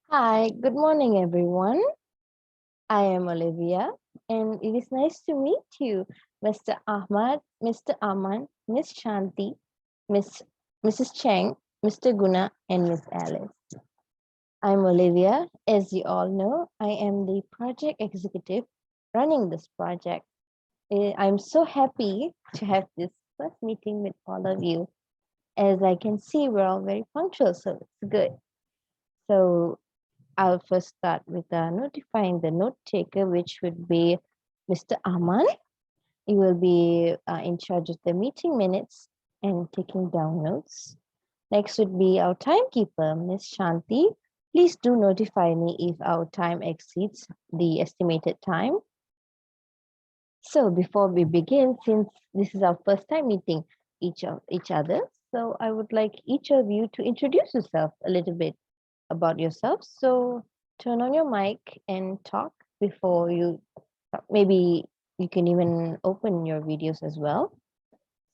Hi, good morning, everyone. I am Olivia, and it is nice to meet you, Mr. Ahmad, Mr. Aman, Miss Shanti, Miss Mrs. Cheng, Mr. Guna, and Miss Alice. I'm Olivia. As you all know, I am the project executive running this project. I'm so happy to have this first meeting with all of you. As I can see, we're all very punctual, so it's good. So I'll first start with notifying the note taker, which would be Mr. Aman. He will be in charge of the meeting minutes and taking down notes. Next would be our timekeeper, Miss Shanti. Please do notify me if our time exceeds the estimated time. So before we begin, since this is our first time meeting each other, so I would like each of you to introduce yourself a little bit about yourself. So turn on your mic and talk before you, maybe you can even open your videos as well.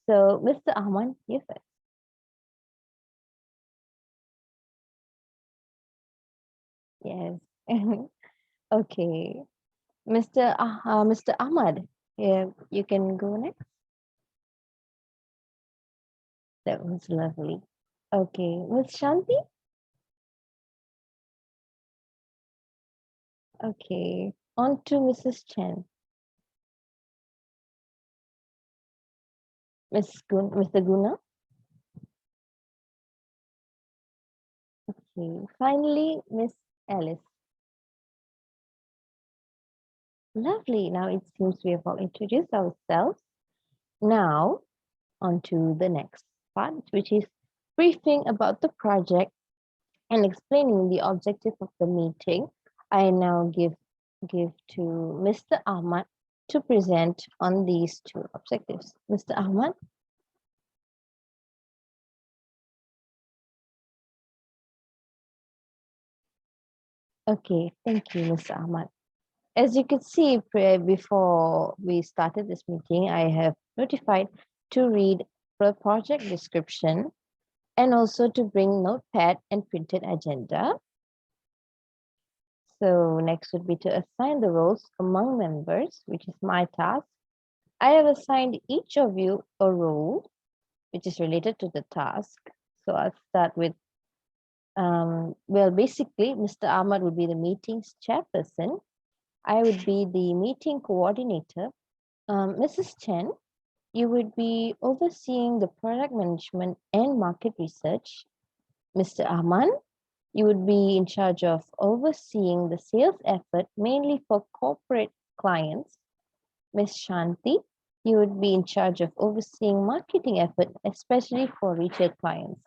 So Mr. Ahman, you first. Yes. Okay. Mr. Ahmad, yeah, you can go next. That was lovely. Okay. Miss Shanti? Okay. On to Mrs. Chen. Mr. Guna? Okay. Finally, Miss Alice. Lovely. Now it seems we have all introduced ourselves. Now, on to the next part, which is briefing about the project and explaining the objective of the meeting. I now give to Mr. Ahmad to present on these two objectives. Mr. Ahmad? Okay, thank you, Mr. Ahmad. As you could see before we started this meeting, I have notified to read the project description and also to bring notepad and printed agenda. So next would be to assign the roles among members, which is my task. I have assigned each of you a role, which is related to the task. So I'll start with, well, basically, Mr. Ahmad would be the meeting's chairperson. I would be the meeting coordinator. Mrs. Chen, you would be overseeing the product management and market research. Mr. Ahman, you would be in charge of overseeing the sales effort, mainly for corporate clients. Ms. Shanti, you would be in charge of overseeing marketing effort, especially for retail clients.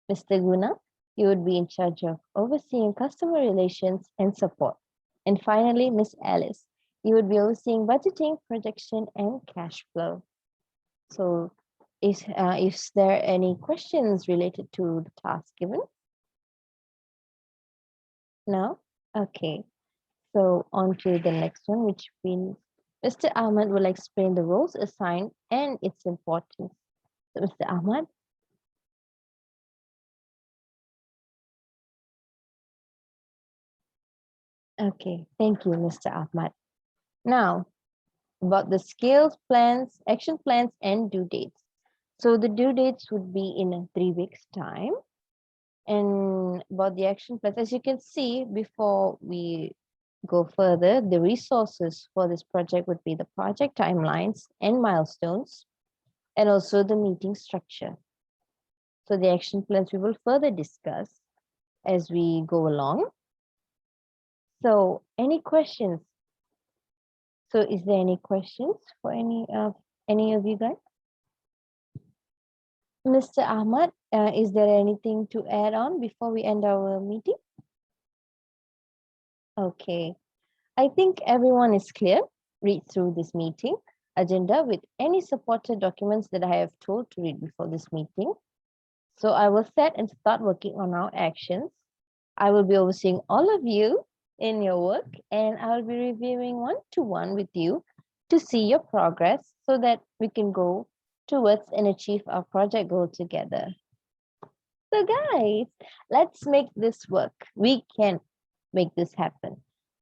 Mr. Guna, you would be in charge of overseeing customer relations and support. And finally, Ms. Alice, you would be overseeing budgeting, projection, and cash flow. So is there any questions related to the task given? No? Okay. So on to the next one, which means Mr. Ahmad will explain the roles assigned and its importance. So Mr. Ahmad? Okay, thank you, Mr. Ahmad. Now, about the scales, plans, action plans, and due dates. So the due dates would be in 3 weeks' time. And about the action plans, as you can see, before we go further, the resources for this project would be the project timelines and milestones, and also the meeting structure. So the action plans we will further discuss as we go along. So any questions? So is there any questions for any of you guys? Mr. Ahmad, is there anything to add on before we end our meeting? Okay, I think everyone is clear. Read through this meeting agenda with any supported documents that I have told to read before this meeting. So I will set and start working on our actions. I will be overseeing all of you in your work, and I will be reviewing one-to-one with you to see your progress so that we can go towards and achieve our project goal together. So guys, let's make this work. We can. make this happen.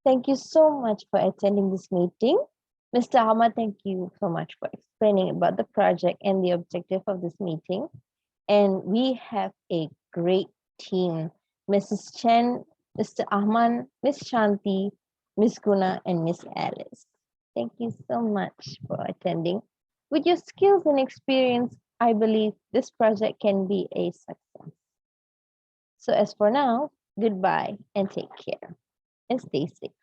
Thank you so much for attending this meeting. Mr. Ahmad, thank you so much for explaining about the project and the objective of this meeting. And we have a great team. Mrs. Chen, Mr. Ahmad, Miss Shanti, Miss Guna, and Miss Alice. Thank you so much for attending. With your skills and experience, I believe this project can be a success. So as for now, goodbye and take care and stay safe.